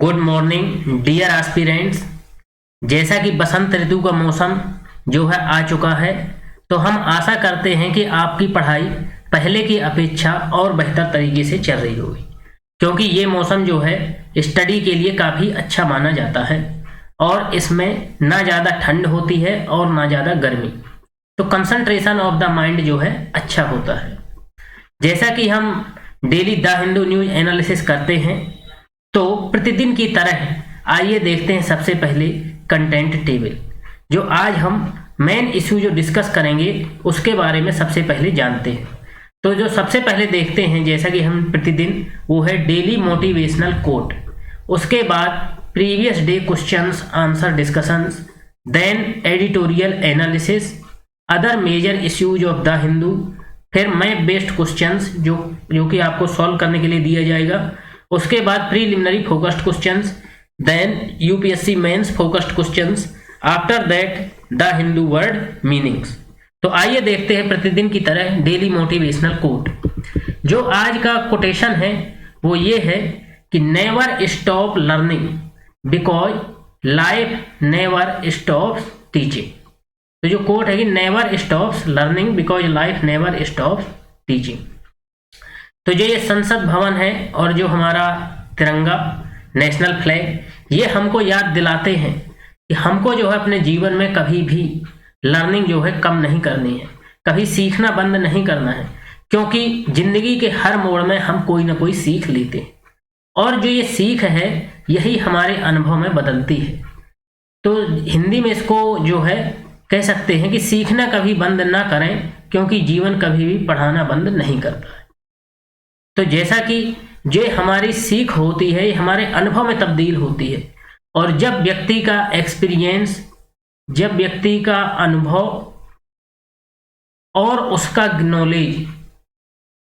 Good morning dear aspirants. जैसा कि बसंत ऋतु का मौसम जो है आ चुका है, तो हम आशा करते हैं कि आपकी पढ़ाई पहले की अपेक्षा और बेहतर तरीके से चल रही होगी, क्योंकि ये मौसम जो है स्टडी के लिए काफ़ी अच्छा माना जाता है और इसमें ना ज़्यादा ठंड होती है और ना ज़्यादा गर्मी, तो कंसंट्रेशन ऑफ द माइंड जो है अच्छा होता है। जैसा कि हम daily the Hindu news analysis करते हैं, तो प्रतिदिन की तरह आइए देखते हैं सबसे पहले कंटेंट टेबल। जो आज हम मेन इशू जो डिस्कस करेंगे उसके बारे में सबसे पहले जानते हैं। तो जो सबसे पहले देखते हैं, जैसा कि हम प्रतिदिन, वो है डेली मोटिवेशनल कोट, उसके बाद previous day questions answer discussions, then editorial analysis, other major issues of the Hindu, फिर मैथ बेस्ड क्वेश्चंस जो कि आपको सॉल्व करने के लिए दिया जाएगा, उसके बाद preliminary focused questions, then UPSC mains focused questions, after that the Hindu word meanings. तो आइए देखते हैं प्रतिदिन की तरह डेली मोटिवेशनल कोट। जो आज का कोटेशन है वो ये है कि never stop learning because life never stops teaching. तो जो कोट है कि never stops learning because life never stops teaching. तो जो ये संसद भवन है और जो हमारा तिरंगा नेशनल फ्लैग, ये हमको याद दिलाते हैं कि हमको जो है अपने जीवन में कभी भी लर्निंग जो है कम नहीं करनी है, कभी सीखना बंद नहीं करना है, क्योंकि जिंदगी के हर मोड़ में हम कोई ना कोई सीख लेते हैं और जो ये सीख है यही हमारे अनुभव में बदलती है। तो हिंदी में इसको जो है कह सकते हैं कि सीखना कभी बंद ना करें, क्योंकि जीवन कभी भी पढ़ाना बंद नहीं करता है। तो जैसा कि जो हमारी सीख होती है ये हमारे अनुभव में तब्दील होती है, और जब व्यक्ति का एक्सपीरियंस, जब व्यक्ति का अनुभव और उसका नॉलेज,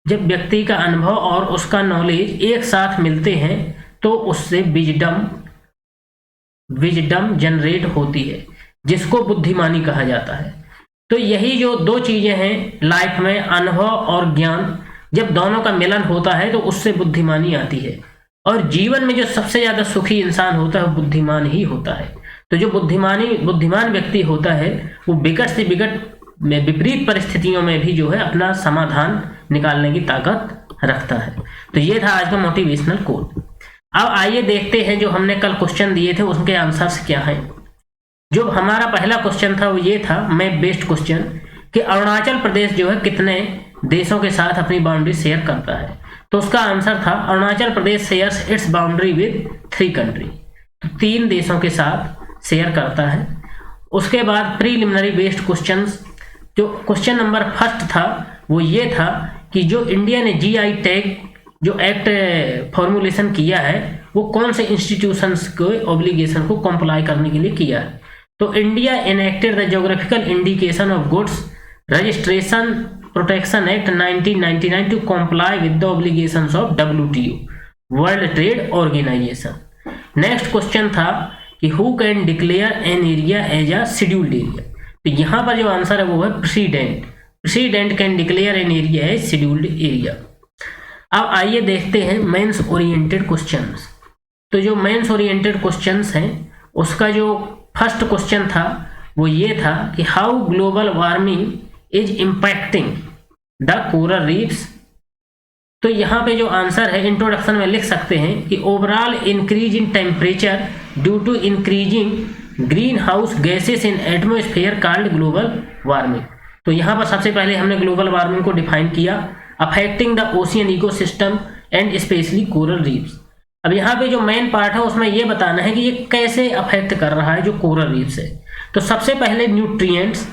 जब व्यक्ति का अनुभव और उसका नॉलेज एक साथ मिलते हैं तो उससे विजडम जनरेट होती है, जिसको बुद्धिमानी कहा जाता है। तो यही जो दो चीजें हैं लाइफ में, अनुभव और ज्ञान, जब दोनों का मिलन होता है तो उससे बुद्धिमानी आती है। और जीवन में जो सबसे ज्यादा सुखी इंसान होता है वो बुद्धिमान ही होता है। तो जो बुद्धिमान व्यक्ति होता है वो विकट से विपरीत परिस्थितियों में भी जो है अपना समाधान निकालने की ताकत रखता है। तो ये था आज का मोटिवेशनल कोट। अब आइए देखते हैं जो हमने कल क्वेश्चन दिए थे उसके आंसर्स क्या हैं। जो हमारा पहला क्वेश्चन था वो ये था मैप बेस्ड क्वेश्चन कि अरुणाचल प्रदेश जो है कितने देशों के साथ अपनी बाउंड्री शेयर करता है। तो उसका आंसर था Arunachal Pradesh shares its boundary with 3 country. तो 3 देशों के साथ शेयर करता है। उसके बाद प्रीलिमिनरी बेस्ड क्वेश्चंस, जो क्वेश्चन नंबर फर्स्ट था वो ये था कि जो इंडिया ने जीआई टैग जो एक्ट फॉर्मुलेशन किया है वो कौन से इंस्टीट्यूशंस के ऑब्लिगेशन को कंप्लाई करने के लिए किया है। तो India enacted the geographical indication of goods registration protection act 1999 to comply with the obligations of WTO world trade organization. Next question था कि who can declare an area as a scheduled area. तो यहाँ पर जो answer है वो है president can declare an area as scheduled area. अब आइए देखते हैं मेंस ओरिएंटेड क्वेश्चंस। तो जो मेंस ओरिएंटेड क्वेश्चंस हैं उसका जो फर्स्ट क्वेश्चन था वो ये था कि how global warming is impacting the coral reefs. तो यहाँ पे जो आंसर है इंट्रोडक्शन में लिख सकते हैं कि overall increase in temperature due to increasing green house gases in atmosphere called global warming. तो यहाँ पर सबसे पहले हमने ग्लोबल वार्मिंग को डिफाइन किया, affecting the ocean ecosystem and specially coral reefs. अब यहाँ पे जो मेन पार्ट है उसमें ये बताना है कि ये कैसे अफेक्ट कर रहा है जो कोरल रीफ्स है। तो सबसे पहले न्यूट्रिएंट्स,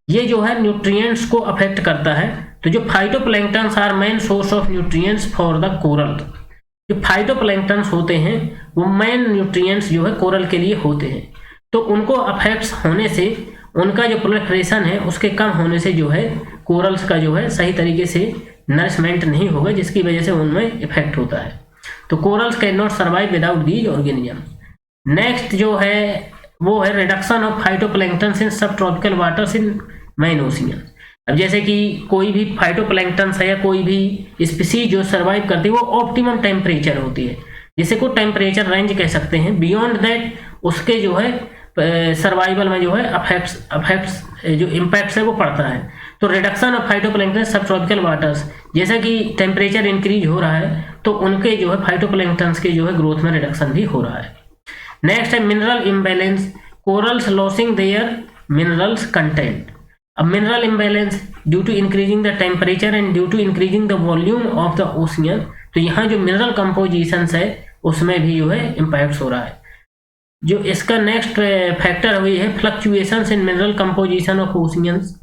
ये जो है न्यूट्रिएंट्स को अफेक्ट करता है। तो जो phytoplanktons are main source of nutrients for the coral. जो फाइटोप्लैंक्टन्स होते हैं वो मेन न्यूट्रिएंट्स जो है कोरल के लिए होते हैं। तो उनको अफेक्ट्स होने से, उनका जो प्रोलिफरेशन है उसके कम होने से जो है कोरल्स का जो है सही तरीके से नरिशमेंट नहीं होगा, जिसकी वजह से उनमें इफेक्ट होता है। तो corals can not survive without these organism. Next जो है वो है रिडक्शन ऑफ फाइटोप्लैंक्टन्स इन सब tropical waters in man ocean. अब जैसे कि कोई भी फाइटोप्लैंक्टन्स है या कोई भी स्पीसीज जो सर्वाइव करती है वो ऑप्टिमम टेम्परेचर होती है, जिसे को टेम्परेचर रेंज कह सकते हैं। बियॉन्ड दैट उसके जो है सर्वाइवल में जो है अफेक्ट्स जो इम्पैक्ट्स है वो पड़ता है। तो रिडक्शन ऑफ फाइटोप्लैंक्टन सब ट्रॉपिकल वाटर्स, जैसा कि टेम्परेचर इंक्रीज हो रहा है तो उनके जो है फाइटोप्लैंक्टन्स के जो है ग्रोथ में रिडक्शन भी हो रहा है। नेक्स्ट है mineral imbalance, corals losing their minerals content. अब mineral imbalance due to increasing the temperature and due to increasing the volume of the ocean, तो यहाँ जो मिनरल कंपोजिशंस है उसमें भी जो है इम्पैक्ट हो रहा है। जो इसका नेक्स्ट फैक्टर हुई है fluctuations in mineral composition of oceans,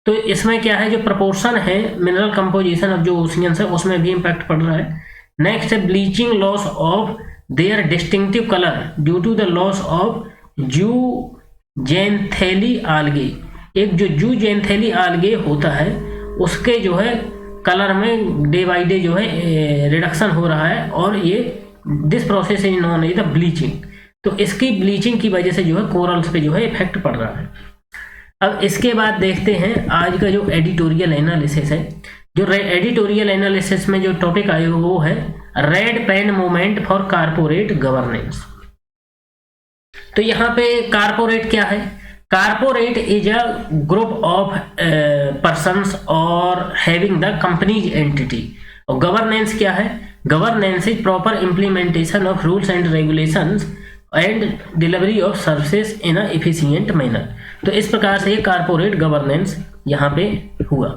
तो इसमें क्या है जो प्रपोर्शन है मिनरल कंपोजिशन ऑफ जो ओशियंस है उसमें भी इम्पैक्ट पड़ रहा है। नेक्स्ट है bleaching loss of their distinctive colour due to the loss of zooxanthellae algae. एक जो जूजेंथेली आल्गे होता है उसके जो है कलर में डे बाई डे जो है रिडक्शन हो रहा है, और ये this process is known as the bleaching. तो इसकी ब्लीचिंग की वजह से जो है कोरल्स पे जो है इफेक्ट पड़ रहा है। अब इसके बाद देखते हैं आज का जो एडिटोरियल एनालिसिस है। जो एडिटोरियल एनालिसिस में जो टॉपिक आया वो है red pen movement for corporate governance. तो यहाँ पे कारपोरेट क्या है? Corporate is a group of persons और हैविंग द कंपनीज एंटिटी। और गवर्नेंस क्या है? Governance is proper implementation of rules and regulations and delivery of services in a efficient manner. तो इस प्रकार से ये कारपोरेट गवर्नेंस यहाँ पे हुआ।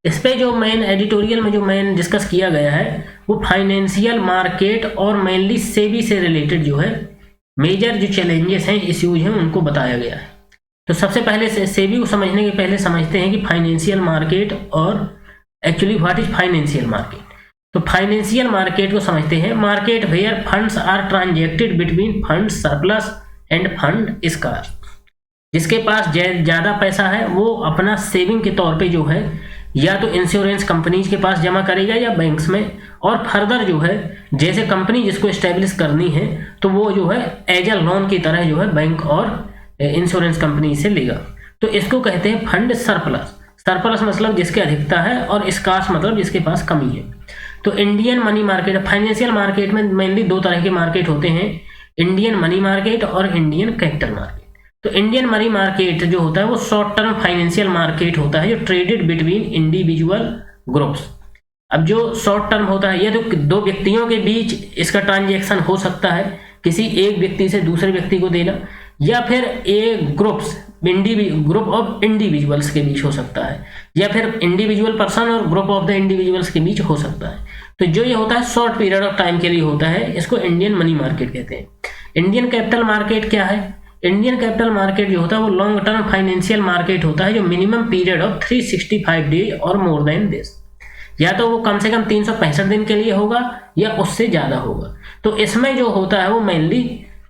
इस पे जो मेन एडिटोरियल में जो मेन डिस्कस किया गया है वो फाइनेंशियल मार्केट और मेनली सेबी से रिलेटेड जो है मेजर जो चैलेंजेस हैं, इश्यूज हैं, उनको बताया गया है। तो सबसे पहले सेबी को समझने के पहले समझते हैं कि फाइनेंशियल मार्केट और actually what is financial market. तो फाइनेंशियल मार्केट को समझते हैं market where funds are transacted between fund surplus and fund scarce. जिसके पास ज़्यादा पैसा है वो अपना सेविंग के तौर पे जो है या तो इंश्योरेंस कंपनीज के पास जमा करेगा या बैंक्स में, और फर्दर जो है जैसे कंपनी जिसको एस्टेब्लिश करनी है तो वो जो है एज अ लोन की तरह जो है बैंक और इंश्योरेंस कंपनी से लेगा। तो इसको कहते हैं फंड सरप्लस। सरप्लस मतलब जिसकी अधिकता है और स्कार्स मतलब जिसके पास कमी है। तो Indian money market, financial market में मेनली दो तरह के मार्केट होते हैं, इंडियन मनी मार्केट और इंडियन कैपिटल मार्केट। तो इंडियन मनी मार्केट जो होता है वो शॉर्ट टर्म फाइनेंशियल मार्केट होता है जो ट्रेडेड बिटवीन इंडिविजुअल ग्रुप्स। अब जो शॉर्ट टर्म होता है ये तो दो व्यक्तियों के बीच इसका ट्रांजैक्शन हो सकता है, किसी एक व्यक्ति से दूसरे व्यक्ति को देना, या फिर एक ग्रुप ऑफ इंडिविजुअल्स के बीच हो सकता है, या फिर इंडिविजुअल पर्सन और ग्रुप ऑफ द इंडिविजुअल्स के बीच हो सकता है। तो जो ये होता है शॉर्ट पीरियड ऑफ टाइम के लिए होता है, इसको इंडियन मनी मार्केट कहते हैं। इंडियन कैपिटल मार्केट क्या है? इंडियन कैपिटल मार्केट जो होता है वो लॉन्ग टर्म फाइनेंशियल मार्केट होता है जो मिनिमम पीरियड ऑफ 365 डेज और मोर देन दिस, या तो वो कम से कम 365 दिन के लिए होगा या उससे ज़्यादा होगा। तो इसमें जो होता है वो मेनली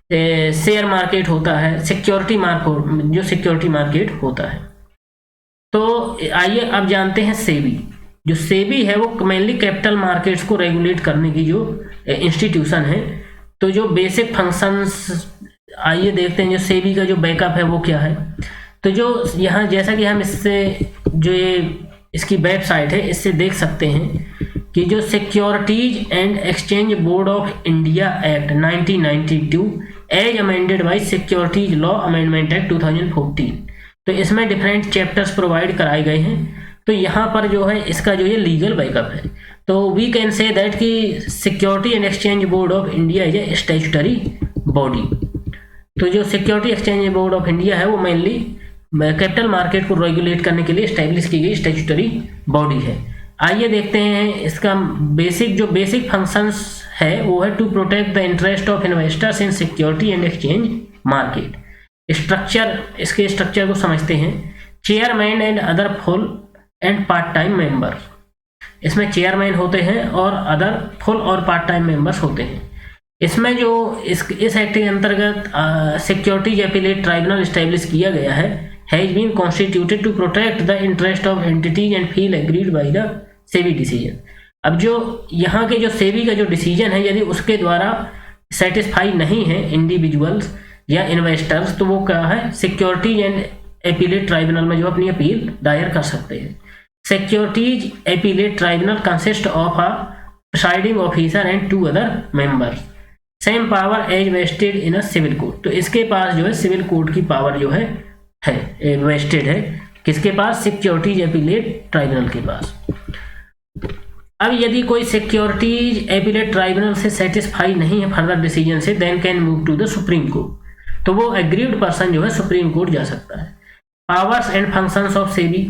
शेयर मार्केट होता है, सिक्योरिटी मार्केट, जो सिक्योरिटी मार्केट होता है। तो आइए अब जानते हैं सेबी। जो सेबी है वो मेनली कैपिटल मार्केट्स को रेगुलेट करने की जो इंस्टीट्यूशन है। तो जो बेसिक फंक्शंस आइए देखते हैं जो सेबी का जो बैकअप है वो क्या है। तो जो यहाँ जैसा कि हम इससे जो ये इसकी वेबसाइट है इससे देख सकते हैं कि जो securities and exchange board of India act 1992 as amended by securities law amendment act 2014, तो इसमें डिफरेंट चैप्टर्स प्रोवाइड कराए गए हैं। तो यहाँ पर जो है इसका जो ये लीगल बैकअप है। तो वी कैन से दैट कि security and exchange board of India is a statutory body. तो जो security exchange board of India है वो मेनली कैपिटल मार्केट को रेगुलेट करने के लिए एस्टेब्लिश की गई स्टैट्यूटरी बॉडी है। आइए देखते हैं इसका बेसिक फंक्शंस है वो है to protect the interest of investors in security and exchange market. Structure, इसके स्ट्रक्चर को समझते हैं। Chairman and other full and part time member, इसमें चेयरमैन होते हैं और अदर फुल और पार्ट टाइम मेंबर्स होते हैं। इसमें जो इस एक्ट के अंतर्गत सिक्योरिटीज अपीलेट ट्राइब्यूनल एस्टेब्लिश किया गया है, has been constituted to protect the interest of entities and feel aggrieved by the SEBI decision. अब जो यहाँ के जो सेबी का जो डिसीजन है यदि उसके द्वारा सेटिस्फाई नहीं है इंडिविजुअल्स या इन्वेस्टर्स, तो वो क्या है सिक्योरिटीज एंड अपीलेट ट्राइब्यूनल में जो अपनी अपील दायर कर सकते हैं। Securities appellate tribunal consist of a presiding officer and 2 other members. Same power as vested in a civil court. तो इसके पास जो है सिविल कोर्ट की पावर जो है वेस्टेड है, किसके पास? सिक्योरिटीज एपीलेट ट्राइब्यूनल के पास। अब यदि कोई सिक्योरिटीज एपीलेट ट्राइब्यूनल से सेटिस्फाई नहीं है फर्दर डिसीजन से, then can move to the supreme court. तो वो एग्रीड पर्सन जो है सुप्रीम कोर्ट जा सकता है। Powers and functions of SEBI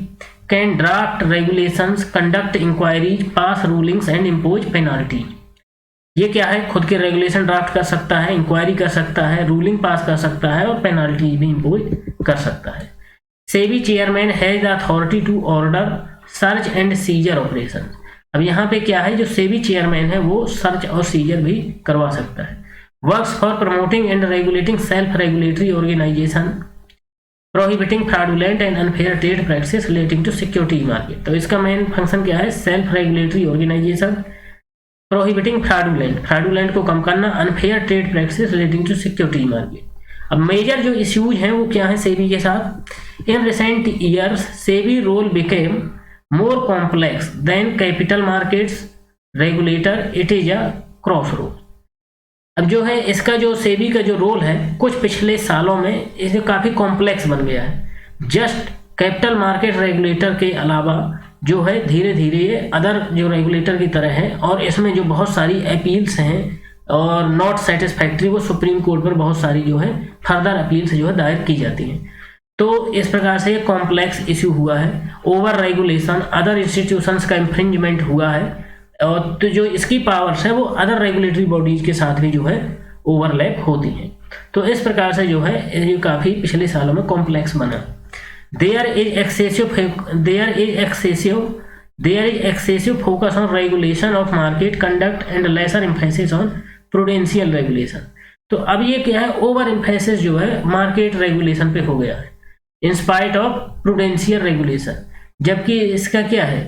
can draft regulations, conduct inquiries, pass rulings and impose penalty. ये क्या है? खुद के रेगुलेशन ड्राफ्ट कर सकता है, इंक्वायरी कर सकता है, रूलिंग पास कर सकता है और पेनाल्टी भी इम्पोज कर सकता है। SEBI chairman has the authority to order search and seizure operation. अब यहाँ पे क्या है, जो सेबी चेयरमैन है वो सर्च और सीजर भी करवा सकता है। Works for promoting and regulating self regulatory organization, prohibiting fraudulent and unfair trade practice relating to security market. तो इसका मेन फंक्शन क्या है? Self regulatory organization, prohibiting fraudulent को कम करना, unfair trade practice relating to security market. अब major जो issues हैं वो क्या है सेबी के साथ? In recent years SEBI role became more complex than capital markets regulator, it is a crossroad। अब जो है इसका जो सेबी का जो रोल है कुछ पिछले सालों में इसे काफ़ी कॉम्प्लेक्स बन गया है। जस्ट कैपिटल मार्केट रेगुलेटर के अलावा जो है धीरे धीरे ये अदर जो रेगुलेटर की तरह है, और इसमें जो बहुत सारी अपील्स हैं और नॉट सेटिस्फैक्ट्री, वो सुप्रीम कोर्ट पर बहुत सारी जो है फर्दर अपील्स जो है दायर की जाती हैं। तो इस प्रकार से कॉम्प्लेक्स इशू हुआ है। ओवर रेगुलेशन, अदर इंस्टीट्यूशंस का इंफ्रिंजमेंट हुआ है, और तो जो इसकी पावर्स है वो अदर रेगुलेटरी बॉडीज के साथ भी जो है ओवरलैप होती हैं। तो इस प्रकार से जो है ये काफ़ी पिछले सालों में कॉम्प्लेक्स बना। There is excessive focus on regulation of market conduct and lesser emphasis on prudential regulation. तो अब ये क्या है, ओवर एम्फेसिस जो है मार्केट रेगुलेशन पे हो गया है in spite of prudential regulation. जबकि इसका क्या है,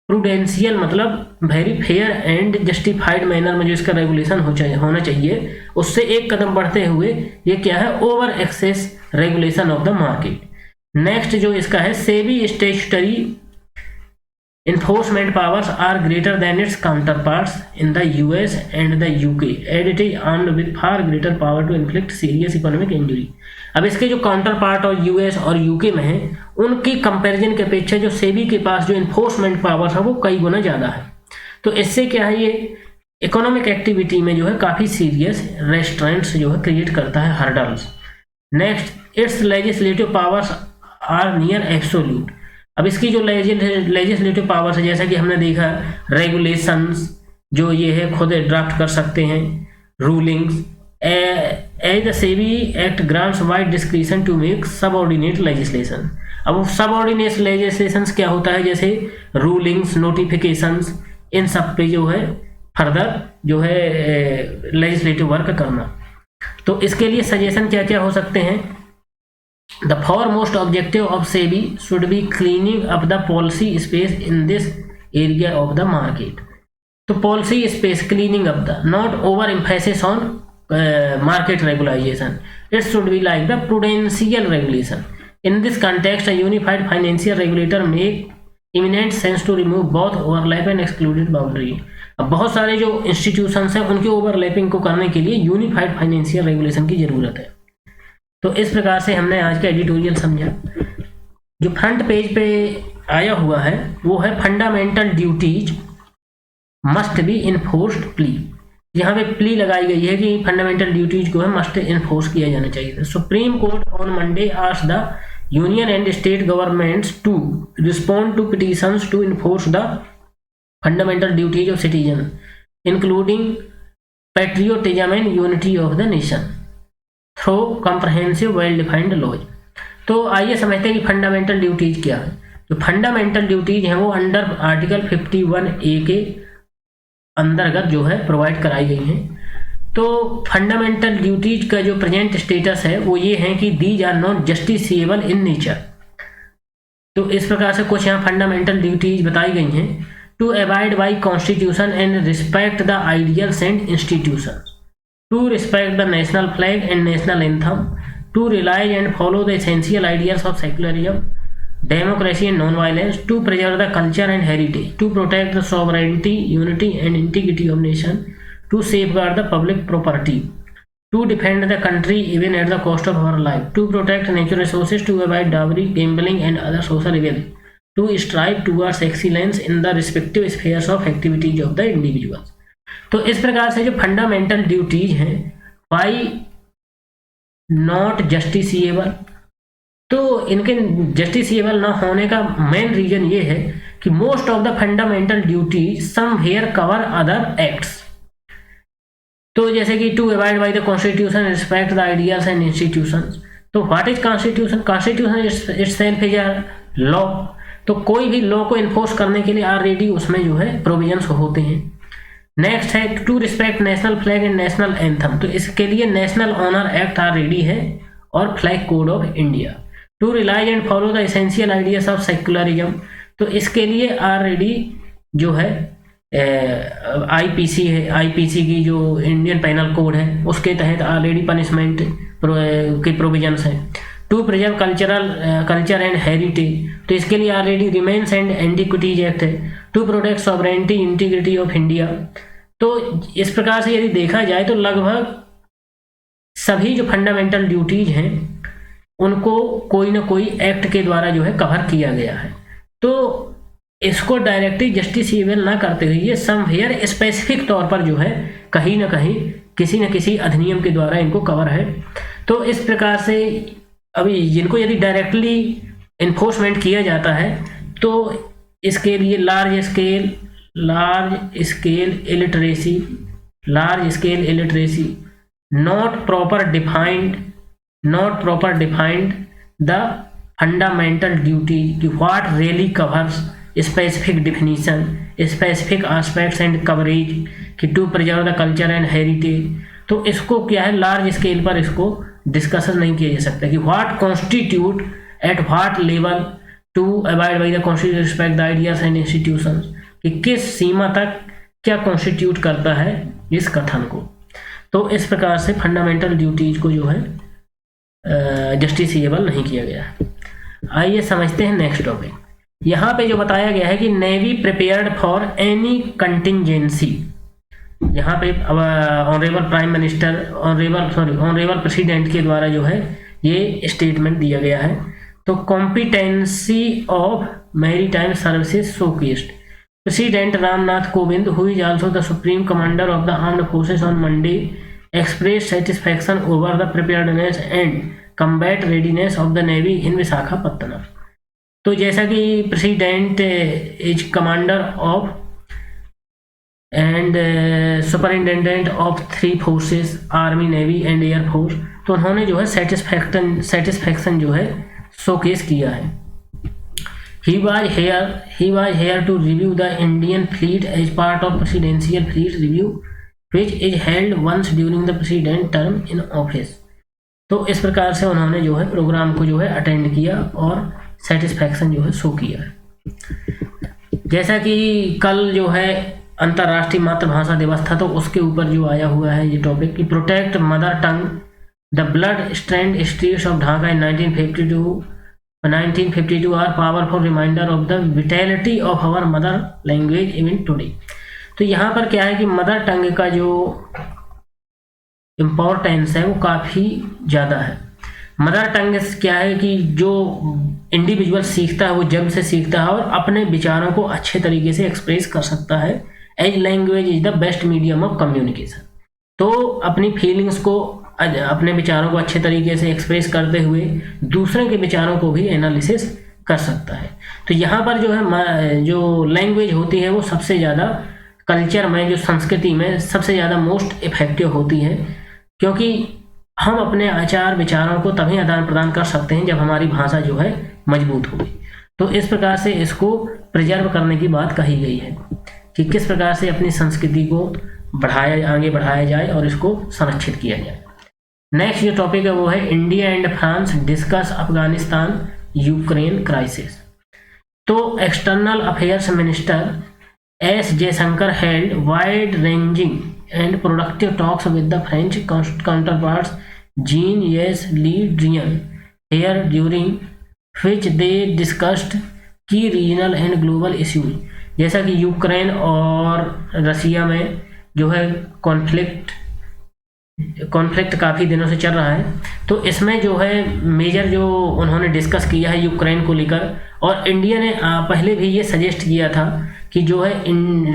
प्रूडेंशियल मतलब very fair and justified manner में जो इसका रेगुलेशन होना चाहिए, उससे एक कदम बढ़ते हुए ये क्या है, over excess regulation of the market. Next जो इसका है, SEBI statutory enforcement powers are greater than its counterparts in the US and the UK, and it is armed with far greater power to inflict serious economic injury। अब इसके जो counter part और US और UK में है, उनकी comparison की अपेक्षा जो सेबी के पास जो इन्फोर्समेंट पावर है वो कई गुना ज़्यादा है। तो इससे क्या है, ये इकोनॉमिक एक्टिविटी में जो है काफ़ी सीरियस रेस्ट्रेंट्स जो है क्रिएट करता है, hurdles. Next, its legislative powers are near absolute. अब इसकी जो लेजिस्लेटिव पावर्स है, जैसा कि हमने देखा, रेगुलेशंस जो ये है खुद ड्राफ्ट कर सकते हैं, rulings as the SEBI act grants wide discretion to make subordinate legislation. अब वो सबऑर्डिनेट लेजिस्लेशंस क्या होता है, जैसे रूलिंग्स, नोटिफिकेशंस, इन सब पे जो है फर्दर जो है लेजिस्लेटिव वर्क करना। तो इसके लिए सजेशन क्या क्या हो सकते हैं? The foremost objective of SEBI should be cleaning up the policy space in this area of the market. तो policy space cleaning up the, not over emphasis on market regulation. It should be like the prudential regulation. In this context, a unified financial regulator make imminent sense to remove both overlap and excluded boundary। अब बहुत सारे जो institutions हैं उनके overlapping को करने के लिए यूनिफाइड फाइनेंशियल रेगुलेशन की जरूरत है। तो इस प्रकार से हमने आज का एडिटोरियल समझा। जो फ्रंट पेज पे आया हुआ है वो है fundamental duties must be enforced plea. यहाँ पे प्ली लगाई गई है कि फंडामेंटल ड्यूटीज को है मस्ट इन्फोर्स किया जाना चाहिए। Supreme court on Monday asked the union and state governments to respond to petitions to enforce the fundamental duties of citizen including patriotism and unity of the nation through comprehensive well defined laws. तो आइए समझते हैं कि fundamental duties क्या है। जो fundamental duties हैं वो अंडर आर्टिकल 51A के अंतर्गत जो है प्रोवाइड कराई गई हैं। तो फंडामेंटल ड्यूटीज का जो प्रेजेंट स्टेटस है वो ये है कि these are not justiciable in nature. तो इस प्रकार से कुछ यहाँ फंडामेंटल ड्यूटीज बताई गई हैं। To abide by constitution and respect the ideals and institutions, to respect the national flag and national anthem, to realize and follow the essential ideas of secularism, democracy and non-violence, to preserve the culture and heritage, to protect the sovereignty, unity and integrity of nation, to safeguard the public property, to defend the country even at the cost of our life, to protect natural resources, to avoid dowry, gambling and other social evils, to strive towards excellence in the respective spheres of activities of the individuals। तो इस प्रकार से जो fundamental duties हैं, why not justiciable, तो इनके justiciable ना होने का मेन रीजन ये है कि most of the fundamental duties somewhere cover other acts. तो जैसे कि to abide by the constitution, respect the ideas and institutions. तो what is constitution? Constitution itself is a law. तो कोई भी लॉ को इन्फोर्स करने के लिए ऑलरेडी उसमें जो है प्रोविजंस होते हैं। नेक्स्ट है to respect national flag and national anthem. तो इसके लिए नेशनल ऑनर एक्ट ऑलरेडी है और flag code of India. To realise and follow the essential ideas of secularism. तो इसके लिए ऑलरेडी जो है आईपीसी है, आईपीसी की जो इंडियन पेनल कोड है उसके तहत ऑलरेडी पनिशमेंट के प्रोविजंस हैं। To preserve culture and heritage. तो इसके लिए already remains and antiquities act है। To protect sovereignty integrity of India. तो इस प्रकार से यदि देखा जाए तो लगभग सभी जो फंडामेंटल ड्यूटीज हैं उनको कोई ना कोई एक्ट के द्वारा जो है कवर किया गया है। तो इसको डायरेक्टली जस्टिसिएबल ना करते हुए ये समवेयर स्पेसिफिक तौर पर जो है कहीं ना कहीं किसी न किसी अधिनियम के द्वारा इनको कवर है। तो इस प्रकार से अभी जिनको यदि डायरेक्टली इन्फोर्समेंट किया जाता है तो इसके लिए large scale illiteracy, not proper defined the fundamental duty कि what really covers, specific definition, specific aspects and coverage कि to preserve the culture and heritage. तो इसको क्या है लार्ज स्केल पर इसको डिस्कशन नहीं किया जा सकता कि what constitute at what level to abide by the constitution, respect the ideas and institutions कि किस सीमा तक क्या कॉन्स्टिट्यूट करता है इस कथन को। तो इस प्रकार से फंडामेंटल ड्यूटीज को जो है जस्टिसिएबल नहीं किया गया है। आइए समझते हैं नेक्स्ट टॉपिक। यहाँ पे जो बताया गया है कि navy prepared for any contingency. यहाँ पे honourable prime minister, honourable president के द्वारा जो है ये स्टेटमेंट दिया गया है। तो competency of maritime services showcased. President Ramnath Kovind, who is also the supreme commander of the armed forces, on Monday expressed satisfaction over the preparedness and combat readiness of the navy in Visakhapatnam. तो जैसा कि president is commander of and superintendent of 3 forces, army, navy and air force, तो उन्होंने जो है satisfaction जो है showcase किया है। He was here to review the Indian fleet as part of presidential fleet review which is held once during the president term in office। तो इस प्रकार से उन्होंने जो है प्रोग्राम को जो है अटेंड किया और सेटिस्फैक्शन जो है शो किया है। जैसा कि कल जो है अंतर्राष्ट्रीय मातृभाषा दिवस था तो उसके ऊपर जो आया हुआ है ये टॉपिक कि protect mother tongue, the blood stained streets of Dhaka in 1952 are powerful reminder of the vitality of our mother language even today. तो यहाँ पर क्या है कि मदर टंग का जो इम्पोर्टेंस है वो काफ़ी ज़्यादा है। मदर टंग क्या है कि जो इंडिविजुअल सीखता है वो जब से सीखता है और अपने विचारों को अच्छे तरीके से एक्सप्रेस कर सकता है। As language is the best medium of communication. तो अपनी फीलिंग्स को, अपने विचारों को अच्छे तरीके से एक्सप्रेस करते हुए दूसरे के विचारों को भी एनालिसिस कर सकता है। तो यहाँ पर जो है जो लैंग्वेज होती है वो सबसे ज़्यादा कल्चर में, जो संस्कृति में सबसे ज़्यादा मोस्ट इफेक्टिव होती है, क्योंकि हम अपने आचार विचारों को तभी आदान प्रदान कर सकते हैं जब हमारी भाषा जो है मजबूत होगी। तो इस प्रकार से इसको प्रिजर्व करने की बात कही गई है कि किस प्रकार से अपनी संस्कृति को आगे बढ़ाया जाए और इसको संरक्षित किया जाए। नेक्स्ट जो टॉपिक है वो है India and France discuss Afghanistan Ukraine crisis. तो external affairs minister S Jaishankar held wide-ranging and productive talks with the French counterparts Jean-Yves Le Drian here, during which they discussed key regional and global issues। जैसा कि Ukraine और रसिया में जो है conflict काफ़ी दिनों से चल रहा है। तो इसमें जो है मेजर जो उन्होंने डिस्कस किया है यूक्रेन को लेकर, और इंडिया ने पहले भी ये सजेस्ट किया था कि जो है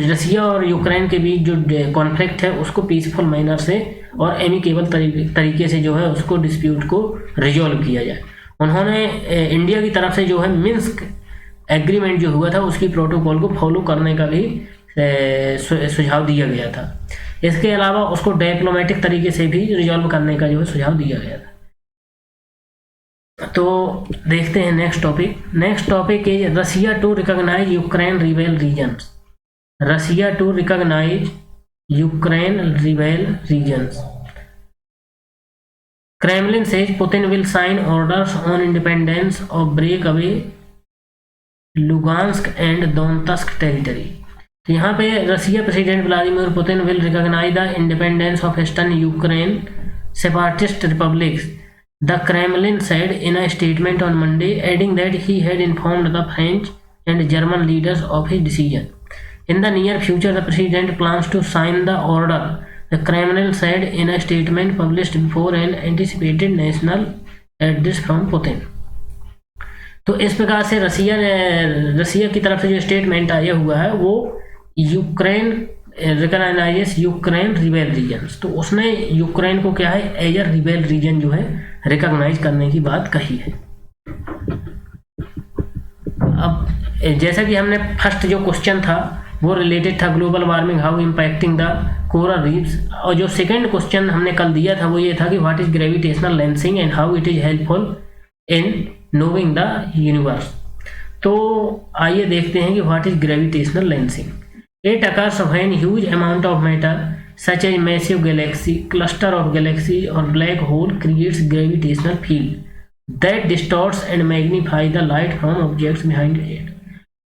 रसिया और यूक्रेन के बीच जो कॉन्फ्लिक्ट है उसको पीसफुल मैनर से और एमिकेबल तरीके से जो है उसको डिस्प्यूट को रिजॉल्व किया जाए। उन्होंने इंडिया की तरफ से जो है मिन्स्क एग्रीमेंट जो हुआ था उसकी प्रोटोकॉल को फॉलो करने का भी सुझाव दिया गया था। इसके अलावा उसको डिप्लोमेटिक तरीके से भी रिजॉल्व करने का जो है सुझाव दिया गया था। तो देखते हैं next topic is Russia to recognise Ukraine rebel regions. Russia to recognise Ukraine rebel regions. Kremlin says Putin will sign orders on independence of breakaway Lugansk and Donetsk territory। तो यहाँ पे Russia president Vladimir Putin will recognise the independence of eastern Ukraine separatist republics, the Kremlin said in a statement on Monday, adding that he had informed the French and German leaders of his decision. In the near future, the president plans to sign the order, the Kremlin said in a statement published before an anticipated national address from Putin। तो इस प्रकार से रसिया की तरफ से जो statement आया हुआ है वो Ukraine recognises Ukraine rebel regions, तो उसने यूक्रेन को क्या है एज अ रिबेल रीजन जो है रिकॉग्नाइज करने की बात कही है। अब जैसा कि हमने फर्स्ट जो क्वेश्चन था वो रिलेटेड था global warming how impacting the coral reefs, और जो सेकंड क्वेश्चन हमने कल दिया था वो ये था कि what is gravitational lensing and how it is helpful in knowing the universe. तो आइए देखते हैं कि what is gravitational lensing. It occurs when huge amount of matter such as massive galaxy, cluster of galaxy और black hole creates gravitational field that distorts and magnify the light from objects behind it.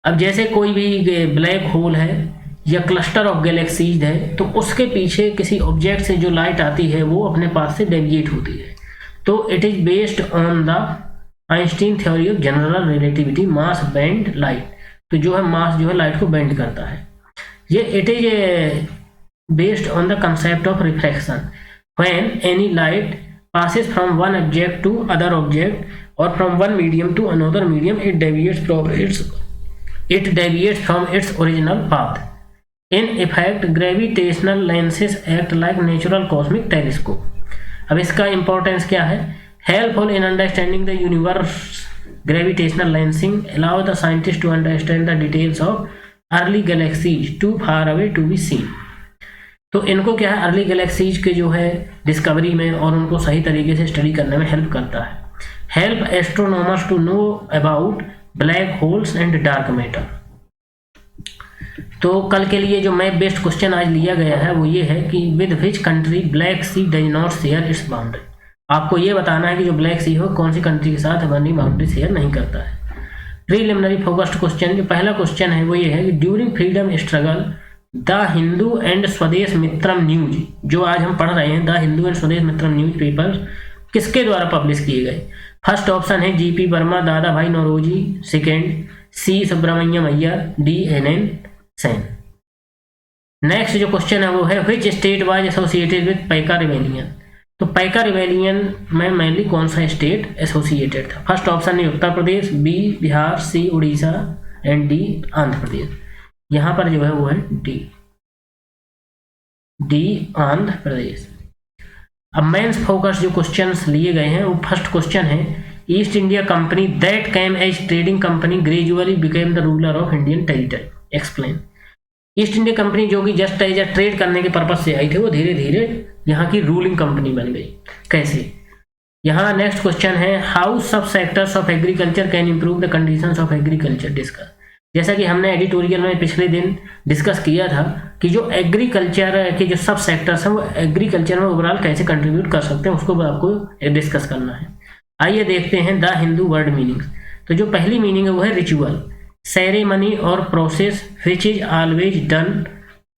अब जैसे कोई भी black hole है या cluster of galaxies है तो उसके पीछे किसी ऑब्जेक्ट से जो लाइट आती है वो अपने पास से डेविएट होती है। तो it is based on the Einstein theory of general relativity mass bend light. तो जो है मास जो है लाइट को बेंड करता है। ये it is based on the concept of refraction when any light passes from one object to other object or from one medium to another medium, it deviates from its original path. In effect, gravitational lenses act like natural cosmic telescope। अब इसका importance क्या है? Helpful in understanding the universe, gravitational lensing allow the scientists to understand the details of early galaxies too far away to be seen। तो इनको क्या है early galaxies के जो है डिस्कवरी में और उनको सही तरीके से स्टडी करने में हेल्प करता है। Help astronomers to know about black holes and dark matter. तो कल के लिए जो मैप बेस्ड क्वेश्चन आज लिया गया है वो ये है कि with which country Black Sea does not share its boundary. आपको ये बताना है कि जो ब्लैक सी हो कौन सी कंट्री के साथ अपनी बाउंड्री शेयर नहीं करता है। प्रीलिमिनरी फोकस्ड क्वेश्चन, जो पहला क्वेश्चन है वो ये है कि during freedom struggle the Hindu and स्वदेश मित्रम न्यूज, जो आज हम पढ़ रहे हैं द हिंदू एंड स्वदेश मित्रम न्यूज पेपर किसके द्वारा पब्लिश किए गए? फर्स्ट ऑप्शन है GP Varma, Dada Bhai Naoroji, second C Subramaniam Iyer, D NN Sen. Next जो क्वेश्चन है वो है which state was associated with Paika rebellion. तो पैका रिबेलियन में मेनली कौन सा स्टेट एसोसिएटेड था? फर्स्ट ऑप्शन है Uttar Pradesh, B Bihar, C Orissa and D Andhra Pradesh. यहाँ पर जो है वो है डी आंध्र प्रदेश। अब मेंस फोकस जो क्वेश्चंस लिए गए हैं वो फर्स्ट क्वेश्चन है East India Company that came as trading company gradually became the ruler of Indian territory, explain. East India Company जो कि जस्ट एज अ ट्रेड करने के पर्पज से आई थी वो धीरे धीरे यहाँ की रूलिंग कंपनी बन गई, कैसे? यहाँ नेक्स्ट क्वेश्चन है हाउ सब sectors of agriculture can improve the conditions of agriculture, discuss. जैसा कि हमने एडिटोरियल में पिछले दिन डिस्कस किया था कि जो एग्रीकल्चर के जो सब सेक्टर्स हैं वो एग्रीकल्चर में ओवरऑल कैसे कंट्रीब्यूट कर सकते हैं उसको आपको डिस्कस करना है। आइए देखते हैं द हिंदू वर्ड मीनिंग्स। तो जो पहली मीनिंग है वो है रिचुअल, सेरेमनी और process which is always done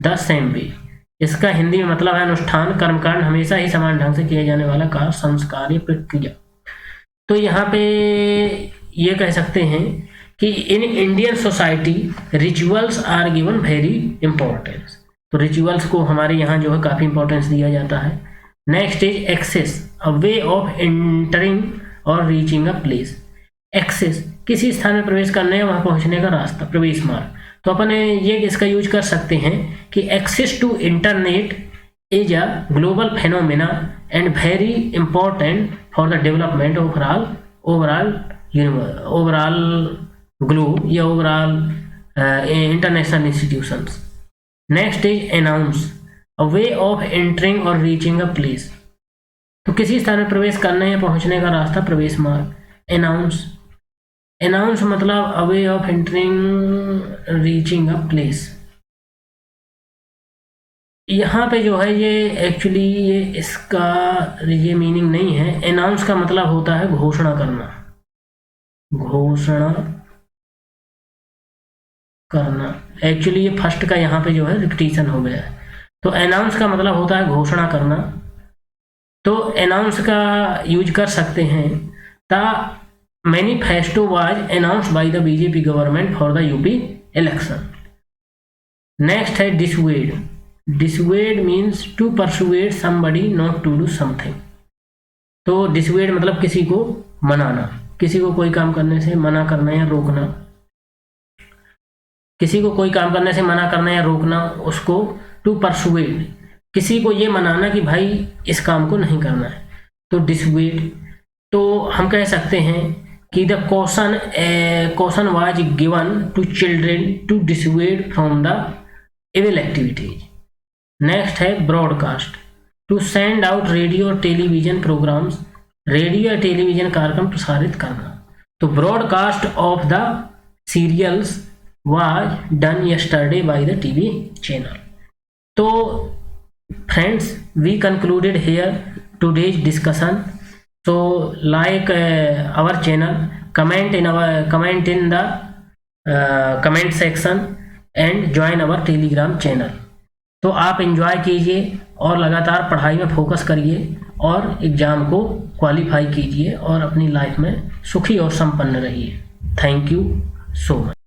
the same way. इसका हिंदी में मतलब है अनुष्ठान, कर्मकांड, हमेशा ही समान ढंग से किया जाने वाला कार्य, संस्कार या प्रक्रिया। तो यहाँ पे ये कह सकते हैं कि in Indian society rituals are given very importance. तो रिचुअल्स को हमारे यहाँ जो है काफ़ी इंपॉर्टेंस दिया जाता है। Next is access, a way of entering और रीचिंग अ प्लेस। एक्सेस, किसी स्थान में प्रवेश करने या वहाँ पहुँचने का रास्ता, प्रवेश मार्ग। तो अपन ये इसका यूज कर सकते हैं कि access to internet is a global phenomena and very important for the development overall globe या overall international institutions. Next is announce, a way of entering और रीचिंग अ प्लेस। तो किसी स्थान में प्रवेश करने या पहुंचने का रास्ता, प्रवेश मार्ग। अनाउंस, अनाउंस मतलब a way of entering reaching a place. यहाँ पे जो है ये एक्चुअली ये इसका ये मीनिंग नहीं है। अनाउंस का मतलब होता है घोषणा करना, घोषणा करना। एक्चुअली ये फर्स्ट का यहाँ पे जो है रिपीटिशन हो गया है। तो अनाउंस का मतलब होता है घोषणा करना। तो अनाउंस का यूज कर सकते हैं, the manifesto was announced by the BJP government for the UP election. Next है dissuade, dissuade means to persuade somebody not to do something. तो डिसवेड मतलब किसी को मनाना, किसी को कोई काम करने से मना करना या रोकना, किसी को कोई काम करने से मना करना या रोकना, उसको टू परसुएड, किसी को ये मनाना कि भाई इस काम को नहीं करना है, तो डिसवेड। तो हम कह सकते हैं कि the question was given to children to dissuade from the evil activities. Next है broadcast, to send out radio और टेलीविजन प्रोग्राम्स, रेडियो या टेलीविजन कार्यक्रम प्रसारित करना। तो broadcast of the serials was done yesterday by the TV channel. तो friends, we concluded here today's discussion. So like our channel, comment in the comment section and join our telegram channel. तो आप enjoy कीजिए और लगातार पढ़ाई में focus करिए और एग्ज़ाम को क्वालिफाई कीजिए और अपनी लाइफ में सुखी और संपन्न रहिए। Thank you so much.